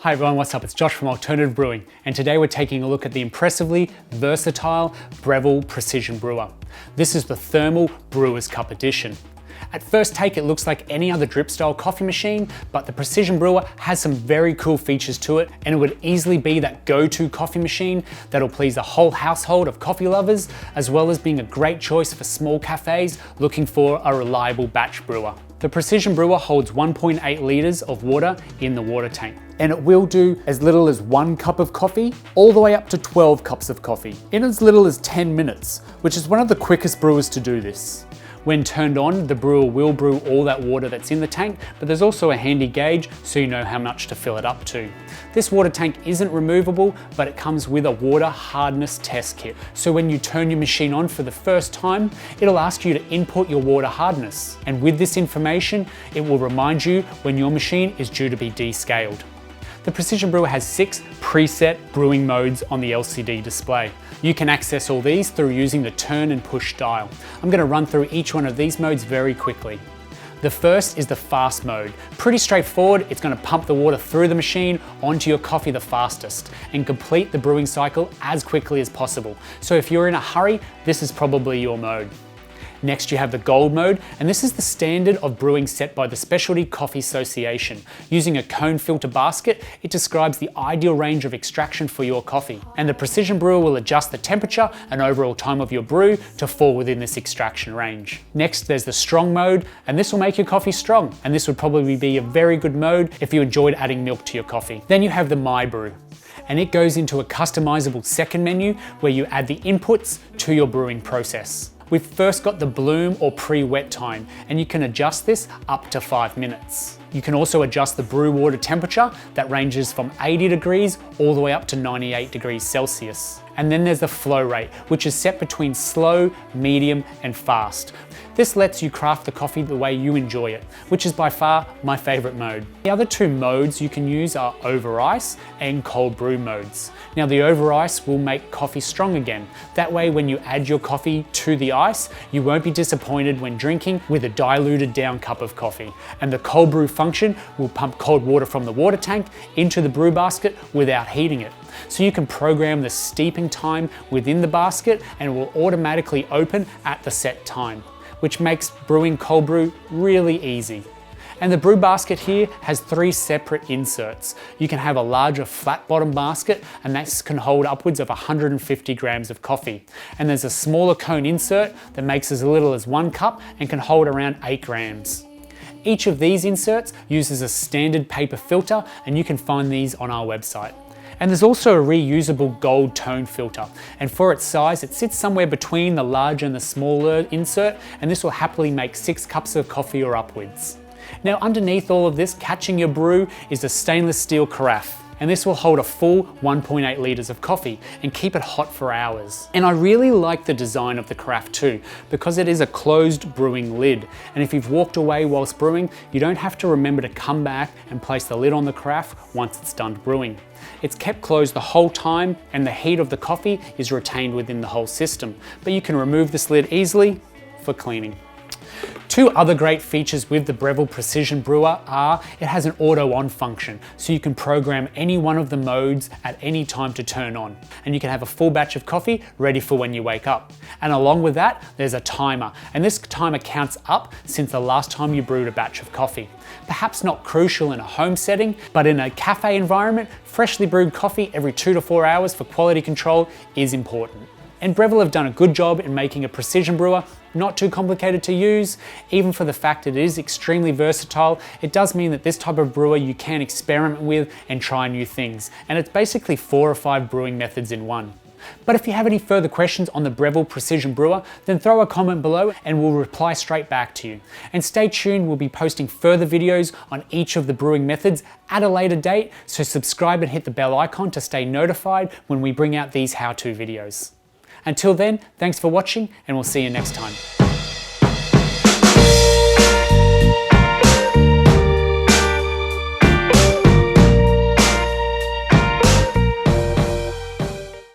Hi everyone, what's up? It's Josh from Alternative Brewing, and today we're taking a look at the impressively versatile Breville Precision Brewer. This is the Thermal Brewer's Cup Edition. At first take, it looks like any other drip style coffee machine, but the Precision Brewer has some very cool features to it, and it would easily be that go-to coffee machine that'll please the whole household of coffee lovers, as well as being a great choice for small cafes looking for a reliable batch brewer. The Precision Brewer holds 1.8 litres of water in the water tank, and it will do as little as 1 cup of coffee all the way up to 12 cups of coffee in as little as 10 minutes, which is one of the quickest brewers to do this. When turned on, the brewer will brew all that water that's in the tank, but there's also a handy gauge so you know how much to fill it up to. This water tank isn't removable, but it comes with a water hardness test kit. So when you turn your machine on for the first time, it'll ask you to input your water hardness. And with this information, it will remind you when your machine is due to be descaled. The Precision Brewer has 6 preset brewing modes on the LCD display. You can access all these through using the turn and push dial. I'm going to run through each one of these modes very quickly. The first is the fast mode. Pretty straightforward, it's going to pump the water through the machine onto your coffee the fastest and complete the brewing cycle as quickly as possible. So if you're in a hurry, this is probably your mode. Next you have the gold mode, and this is the standard of brewing set by the Specialty Coffee Association. Using a cone filter basket, it describes the ideal range of extraction for your coffee. And the Precision Brewer will adjust the temperature and overall time of your brew to fall within this extraction range. Next there's the strong mode, and this will make your coffee strong. And this would probably be a very good mode if you enjoyed adding milk to your coffee. Then you have the My Brew, and it goes into a customizable second menu where you add the inputs to your brewing process. We've first got the bloom or pre-wet time, and you can adjust this up to 5 minutes. You can also adjust the brew water temperature that ranges from 80 degrees all the way up to 98 degrees Celsius. And then there's the flow rate, which is set between slow, medium, and fast. This lets you craft the coffee the way you enjoy it, which is by far my favorite mode. The other 2 modes you can use are over ice and cold brew modes. Now the over ice will make coffee strong again. That way when you add your coffee to the ice, you won't be disappointed when drinking with a diluted down cup of coffee. And the cold brew function will pump cold water from the water tank into the brew basket without heating it. So you can program the steeping time within the basket and it will automatically open at the set time, which makes brewing cold brew really easy. And the brew basket here has 3 separate inserts. You can have a larger flat bottom basket, and that can hold upwards of 150 grams of coffee. And there's a smaller cone insert that makes as little as 1 cup and can hold around 8 grams. Each of these inserts uses a standard paper filter, and you can find these on our website. And there's also a reusable gold tone filter, and for its size it sits somewhere between the larger and the smaller insert, and this will happily make 6 cups of coffee or upwards. Now underneath all of this, catching your brew, is a stainless steel carafe. And this will hold a full 1.8 litres of coffee and keep it hot for hours. And I really like the design of the carafe too, because it is a closed brewing lid. And if you've walked away whilst brewing, you don't have to remember to come back and place the lid on the carafe once it's done brewing. It's kept closed the whole time, and the heat of the coffee is retained within the whole system. But you can remove this lid easily for cleaning. 2 other great features with the Breville Precision Brewer are it has an auto on function, so you can program any one of the modes at any time to turn on, and you can have a full batch of coffee ready for when you wake up. And along with that, there's a timer, and this timer counts up since the last time you brewed a batch of coffee. Perhaps not crucial in a home setting, but in a cafe environment, freshly brewed coffee every 2 to 4 hours for quality control is important. And Breville have done a good job in making a Precision Brewer not too complicated to use. Even for the fact it is extremely versatile, it does mean that this type of brewer you can experiment with and try new things. And it's basically 4 or 5 brewing methods in one. But if you have any further questions on the Breville Precision Brewer, then throw a comment below and we'll reply straight back to you. And stay tuned, we'll be posting further videos on each of the brewing methods at a later date, so subscribe and hit the bell icon to stay notified when we bring out these how-to videos. Until then, thanks for watching, and we'll see you next time.